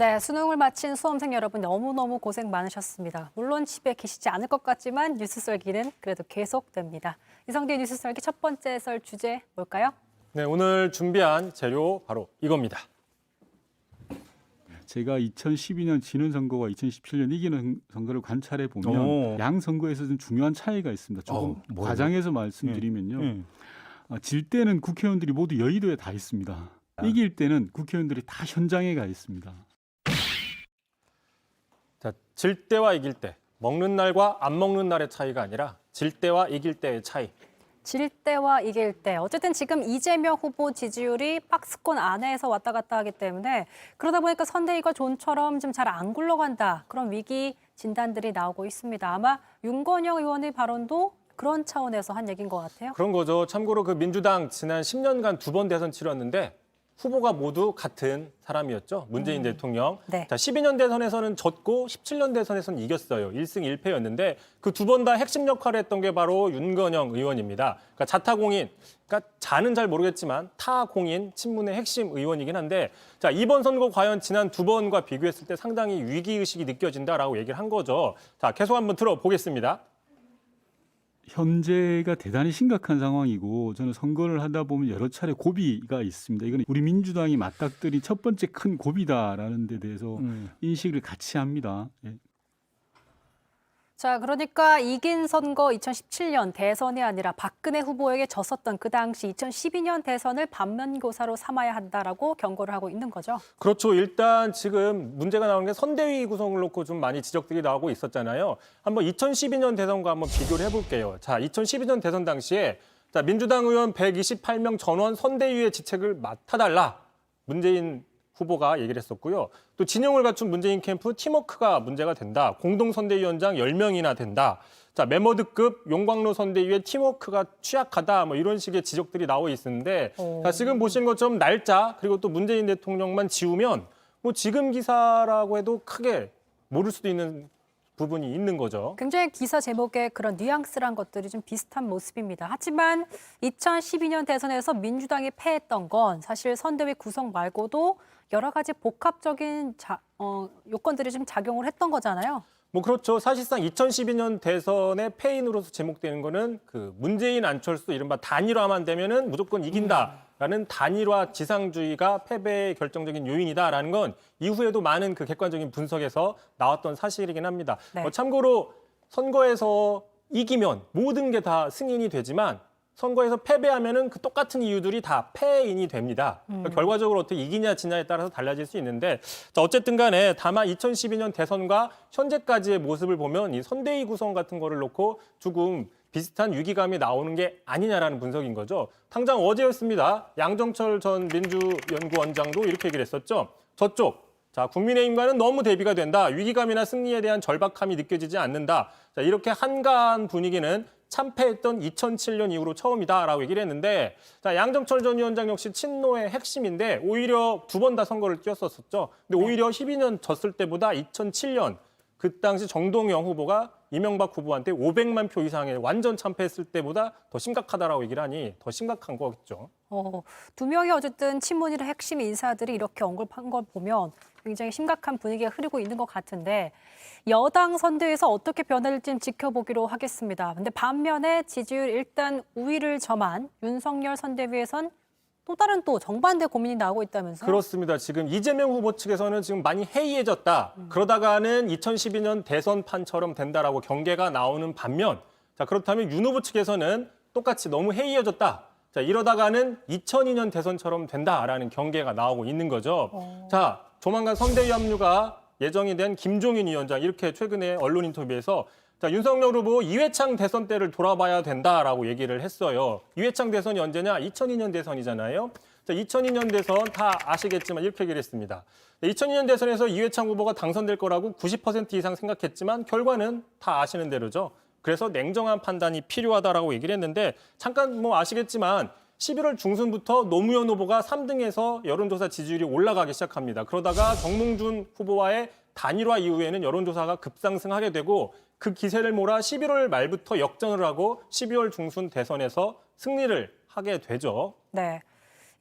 네, 수능을 마친 수험생 여러분 너무너무 고생 많으셨습니다. 물론 집에 계시지 않을 것 같지만 뉴스 썰기는 그래도 계속됩니다. 이성대 뉴스 썰기 첫 번째 썰 주제 뭘까요? 네, 오늘 준비한 재료 바로 이겁니다. 제가 2012년 지는 선거와 2017년 이기는 선거를 관찰해 보면 양 선거에서 좀 중요한 차이가 있습니다. 조금 과장해서 말씀드리면요. 질 때는 국회의원들이 모두 여의도에 다 있습니다. 이길 때는 국회의원들이 다 현장에 가 있습니다. 자, 질 때와 이길 때, 먹는 날과 안 먹는 날의 차이가 아니라 질 때와 이길 때의 차이. 질 때와 이길 때. 어쨌든 지금 이재명 후보 지지율이 박스권 안에서 왔다 갔다 하기 때문에 그러다 보니까 선대위가 좀처럼 좀 잘 안 굴러간다. 그런 위기 진단들이 나오고 있습니다. 아마 윤건영 의원의 발언도 그런 차원에서 한 얘기인 것 같아요. 그런 거죠. 참고로 그 민주당 지난 10년간 2번 대선 치렀는데 후보가 모두 같은 사람이었죠. 문재인 대통령. 네. 자, 12년 대선에서는 졌고 17년 대선에서는 이겼어요. 1승 1패였는데 그 두 번 다 핵심 역할을 했던 게 바로 윤건영 의원입니다. 그러니까 자타공인, 그러니까 자는 잘 모르겠지만 타공인 친문의 핵심 의원이긴 한데 자, 이번 선거 과연 지난 두 번과 비교했을 때 상당히 위기의식이 느껴진다라고 얘기를 한 거죠. 자, 계속 한번 들어보겠습니다. 현재가 대단히 심각한 상황이고 저는 선거를 하다 보면 여러 차례 고비가 있습니다. 이건 우리 민주당이 맞닥뜨린 첫 번째 큰 고비다라는 데 대해서 인식을 같이 합니다. 예. 자, 그러니까 이긴 선거 2017년 대선이 아니라 박근혜 후보에게 졌었던 그 당시 2012년 대선을 반면교사로 삼아야 한다라고 경고를 하고 있는 거죠. 그렇죠. 일단 지금 문제가 나오는 게 선대위 구성을 놓고 좀 많이 지적들이 나오고 있었잖아요. 한번 2012년 대선과 한번 비교를 해볼게요. 자, 2012년 대선 당시에 자, 민주당 의원 128명 전원 선대위의 직책을 맡아달라. 문재인 후보가 얘기를 했었고요. 또 진영을 갖춘 문재인 캠프 팀워크가 문제가 된다. 공동선대위원장 10명이나 된다. 자, 메머드급 용광로 선대위의 팀워크가 취약하다. 뭐 이런 식의 지적들이 나오고 있는데 자, 지금 보신 것처럼 날짜 그리고 또 문재인 대통령만 지우면 뭐 지금 기사라고 해도 크게 모를 수도 있는 부분이 있는 거죠. 굉장히 기사 제목에 그런 뉘앙스란 것들이 좀 비슷한 모습입니다. 하지만 2012년 대선에서 민주당이 패했던 건 사실 선대위 구성 말고도 여러 가지 복합적인 요건들이 좀 작용을 했던 거잖아요. 뭐 그렇죠. 사실상 2012년 대선의 패인으로서 제목되는 거는 그 문재인 안철수 이른바 단일화만 되면은 무조건 이긴다라는 단일화 지상주의가 패배의 결정적인 요인이다라는 건 이후에도 많은 그 객관적인 분석에서 나왔던 사실이긴 합니다. 네. 참고로 선거에서 이기면 모든 게 다 승인이 되지만 선거에서 패배하면은 그 똑같은 이유들이 다 패인이 됩니다. 그러니까 결과적으로 어떻게 이기냐 지냐에 따라서 달라질 수 있는데 자, 어쨌든 간에 다만 2012년 대선과 현재까지의 모습을 보면 이 선대위 구성 같은 거를 놓고 조금 비슷한 위기감이 나오는 게 아니냐라는 분석인 거죠. 당장 어제였습니다. 양정철 전 민주연구원장도 이렇게 얘기를 했었죠. 저쪽. 자, 국민의힘과는 너무 대비가 된다. 위기감이나 승리에 대한 절박함이 느껴지지 않는다. 자, 이렇게 한가한 분위기는 참패했던 2007년 이후로 처음이다라고 얘기를 했는데 자, 양정철 전 위원장 역시 친노의 핵심인데 오히려 두 번 다 선거를 뛰었었죠. 근데 오히려 12년 졌을 때보다 2007년 그 당시 정동영 후보가 이명박 후보한테 500만 표 이상의 완전 참패했을 때보다 더 심각하다라고 얘기를 하니 더 심각한 거겠죠. 두 명이 어쨌든 친문이라 핵심 인사들이 이렇게 언급한 걸 보면 굉장히 심각한 분위기가 흐르고 있는 것 같은데 여당 선대위에서 어떻게 변할지 좀 지켜보기로 하겠습니다. 근데 반면에 지지율 일단 우위를 점한 윤석열 선대위에선 또 다른 또 정반대 고민이 나오고 있다면서요? 그렇습니다. 지금 이재명 후보 측에서는 지금 많이 해이해졌다. 그러다가는 2012년 대선판처럼 된다라고 경계가 나오는 반면 자, 그렇다면 윤 후보 측에서는 똑같이 너무 해이해졌다. 자, 이러다가는 2002년 대선처럼 된다라는 경계가 나오고 있는 거죠. 자, 조만간 선대위 합류가 예정이 된 김종인 위원장 이렇게 최근에 언론 인터뷰에서 자, 윤석열 후보 이회창 대선 때를 돌아봐야 된다라고 얘기를 했어요. 이회창 대선이 언제냐? 2002년 대선이잖아요. 자, 2002년 대선 다 아시겠지만 이렇게 얘기를 했습니다. 2002년 대선에서 이회창 후보가 당선될 거라고 90% 이상 생각했지만 결과는 다 아시는 대로죠. 그래서 냉정한 판단이 필요하다라고 얘기를 했는데 잠깐 뭐 아시겠지만 11월 중순부터 노무현 후보가 3등에서 여론조사 지지율이 올라가기 시작합니다. 그러다가 정몽준 후보와의 단일화 이후에는 여론조사가 급상승하게 되고 그 기세를 몰아 11월 말부터 역전을 하고 12월 중순 대선에서 승리를 하게 되죠. 네.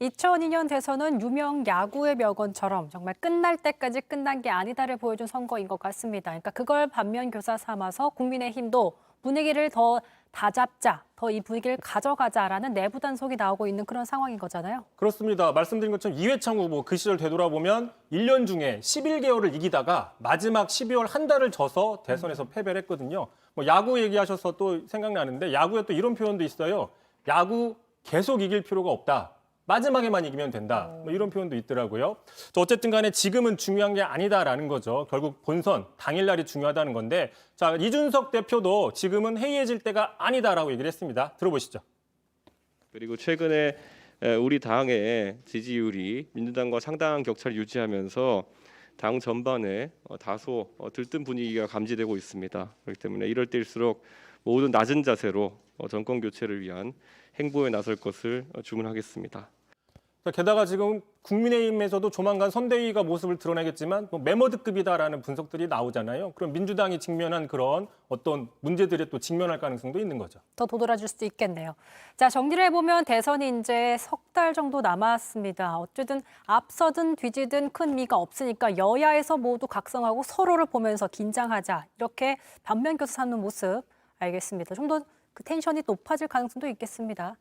2002년 대선은 유명 야구의 명언처럼 정말 끝날 때까지 끝난 게 아니다를 보여준 선거인 것 같습니다. 그러니까 그걸 반면교사 삼아서 국민의힘도 분위기를 더 다잡자, 더 이 분위기를 가져가자라는 내부 단속이 나오고 있는 그런 상황인 거잖아요. 그렇습니다. 말씀드린 것처럼 이회창 후보 그 시절 되돌아보면 1년 중에 11개월을 이기다가 마지막 12월 한 달을 져서 대선에서 패배를 했거든요. 뭐 야구 얘기하셔서 또 생각나는데 야구에 또 이런 표현도 있어요. 야구 계속 이길 필요가 없다. 마지막에만 이기면 된다. 뭐 이런 표현도 있더라고요. 어쨌든 간에 지금은 중요한 게 아니다라는 거죠. 결국 본선 당일날이 중요하다는 건데 자 이준석 대표도 지금은 해이해질 때가 아니다라고 얘기를 했습니다. 들어보시죠. 그리고 최근에 우리 당의 지지율이 민주당과 상당한 격차를 유지하면서 당 전반에 다소 들뜬 분위기가 감지되고 있습니다. 그렇기 때문에 이럴 때일수록 모든 낮은 자세로 정권 교체를 위한 행보에 나설 것을 주문하겠습니다. 게다가 지금 국민의힘에서도 조만간 선대위가 모습을 드러내겠지만 뭐 메머드급이다라는 분석들이 나오잖아요. 그럼 민주당이 직면한 그런 어떤 문제들에 또 직면할 가능성도 있는 거죠. 더 도드라질 수도 있겠네요. 자, 정리를 해보면 대선이 이제 석 달 정도 남았습니다. 어쨌든 앞서든 뒤지든 큰 미가 없으니까 여야에서 모두 각성하고 서로를 보면서 긴장하자. 이렇게 반면교사 삼는 모습 알겠습니다. 좀 더 그 텐션이 높아질 가능성도 있겠습니다.